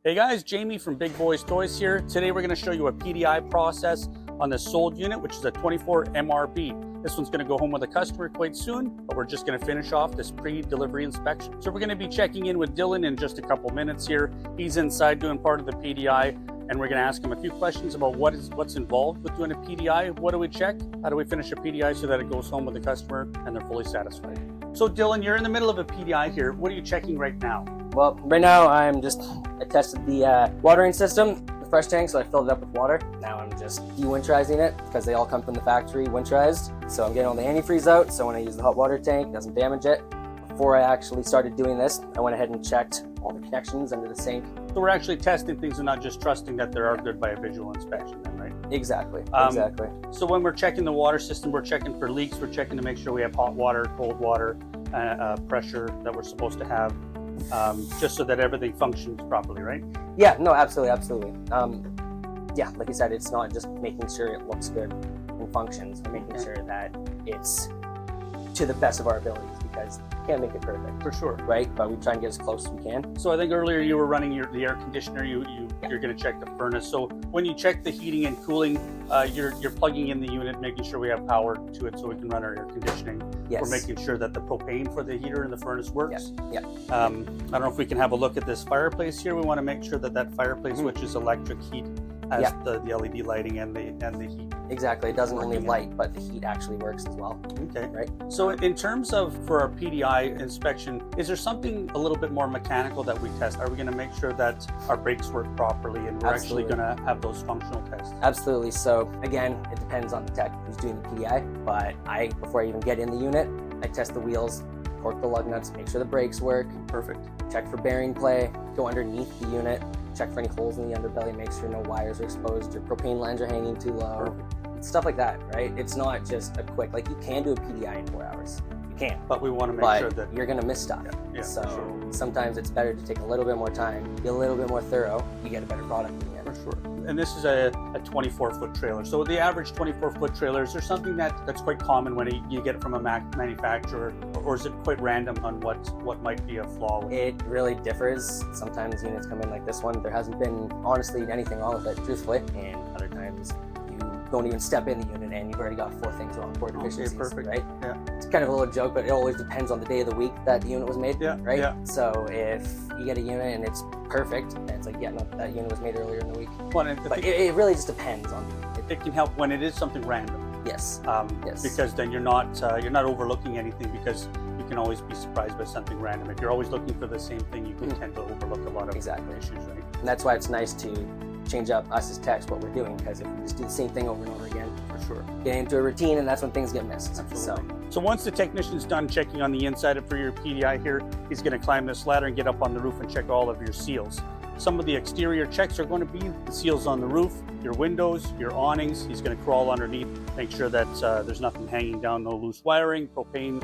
Hey guys, Jamie from Big Boys Toys here. Today we're going to show you a PDI process on this sold unit, which is a 24 MRB. This one's going to go home with a customer quite soon, but we're just going to finish off this pre-delivery inspection. So we're going to be checking in with Dylan in just a couple minutes here. He's inside doing part of the PDI, and we're going to ask him a few questions about what's involved with doing a PDI. What do we check? How do we finish a PDI so that it goes home with the customer and they're fully satisfied? So Dylan, you're in the middle of a PDI here. What are you checking right now? Well, right now I tested the watering system, the fresh tank, so I filled it up with water. Now I'm just de-winterizing it because they all come from the factory winterized. So I'm getting all the antifreeze out, so when I use the hot water tank, it doesn't damage it. Before I actually started doing this, I went ahead and checked all the connections under the sink. So we're actually testing things and not just trusting that they are good by a visual inspection then, right? Exactly, exactly. So when we're checking the water system, we're checking for leaks, we're checking to make sure we have hot water, cold water, pressure that we're supposed to have. Just so that everything functions properly, right? Yeah, no, absolutely. Yeah, like you said, it's not just making sure it looks good and functions, and making sure that it's to the best of our abilities, because you can't make it perfect. For sure. Right? But we try and get as close as we can. So I think earlier you were running the air conditioner, you're going to check the furnace. So when you check the heating and cooling, you're plugging in the unit, making sure we have power to it so we can run our air conditioning. Yes. We're making sure that the propane for the heater and the furnace works. Yeah. I don't know if we can have a look at this fireplace here. We want to make sure that that fireplace, which is electric heat, has the LED lighting and the heat. Exactly. It doesn't only light, but the heat actually works as well. Okay. Right. So in terms of for our PDI inspection, is there something a little bit more mechanical that we test? Are we going to make sure that our brakes work properly and we're actually going to have those functional tests? Absolutely. So again, it depends on the tech who's doing the PDI, but before I even get in the unit, I test the wheels, torque the lug nuts, make sure the brakes work. Perfect. Check for bearing play, go underneath the unit, check for any holes in the underbelly, make sure no wires are exposed, your propane lines are hanging too low. Perfect. Stuff like that, right? It's not just a quick, like you can do a PDI in 4 hours. You can. But we want to make sure that you're going to miss stuff. Yeah, so sometimes it's better to take a little bit more time, be a little bit more thorough, you get a better product in the end. For sure. And this is a 24-foot trailer. So the average 24-foot trailer, is there something that's quite common when you get it from a manufacturer, or is it quite random on what might be a flaw with it? It really differs. Sometimes units come in like this one. There hasn't been, honestly, anything wrong with it, truthfully. And other times, you don't even step in the unit and you've already got 4 things wrong, 4 deficiencies, perfect. Right? Yeah. It's kind of a little joke, but it always depends on the day of the week that the unit was made, right? Yeah. So if you get a unit and it's perfect, and it's like, yeah, no, that unit was made earlier in the week. Well, but it really just depends on it can help when it is something random. Yes. Yes. Because then you're not overlooking anything, because you can always be surprised by something random. If you're always looking for the same thing, you can tend to overlook a lot of issues, right? And that's why it's nice to change up us as techs what we're doing, because if we just do the same thing over and over again, for sure, get into a routine, and that's when things get missed. Absolutely. So once the technician's done checking on the inside for your PDI here, he's going to climb this ladder and get up on the roof and check all of your seals. Some of the exterior checks are going to be the seals on the roof, your windows, your awnings. He's going to crawl underneath, make sure that there's nothing hanging down, no loose wiring, propane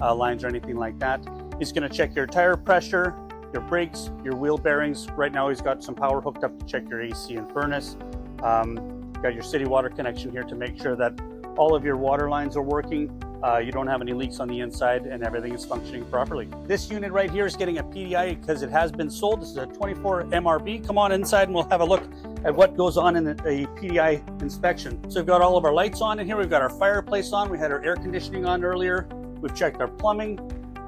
lines or anything like that. He's going to check your tire pressure, your brakes, your wheel bearings. Right now he's got some power hooked up to check your AC and furnace. Got your city water connection here to make sure that all of your water lines are working. You don't have any leaks on the inside and everything is functioning properly. This unit right here is getting a PDI because it has been sold. This is a 24 MRB. Come on inside and we'll have a look at what goes on in a PDI inspection. So we've got all of our lights on in here. We've got our fireplace on. We had our air conditioning on earlier. We've checked our plumbing.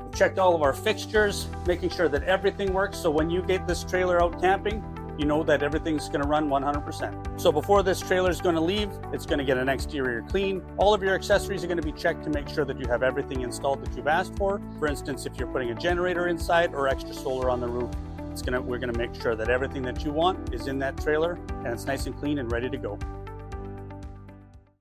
We've checked all of our fixtures, making sure that everything works. So when you get this trailer out camping, you know that everything's going to run 100%. So before this trailer is going to leave, it's going to get an exterior clean. All of your accessories are going to be checked to make sure that you have everything installed that you've asked for. For instance, if you're putting a generator inside or extra solar on the roof, we're going to make sure that everything that you want is in that trailer and it's nice and clean and ready to go.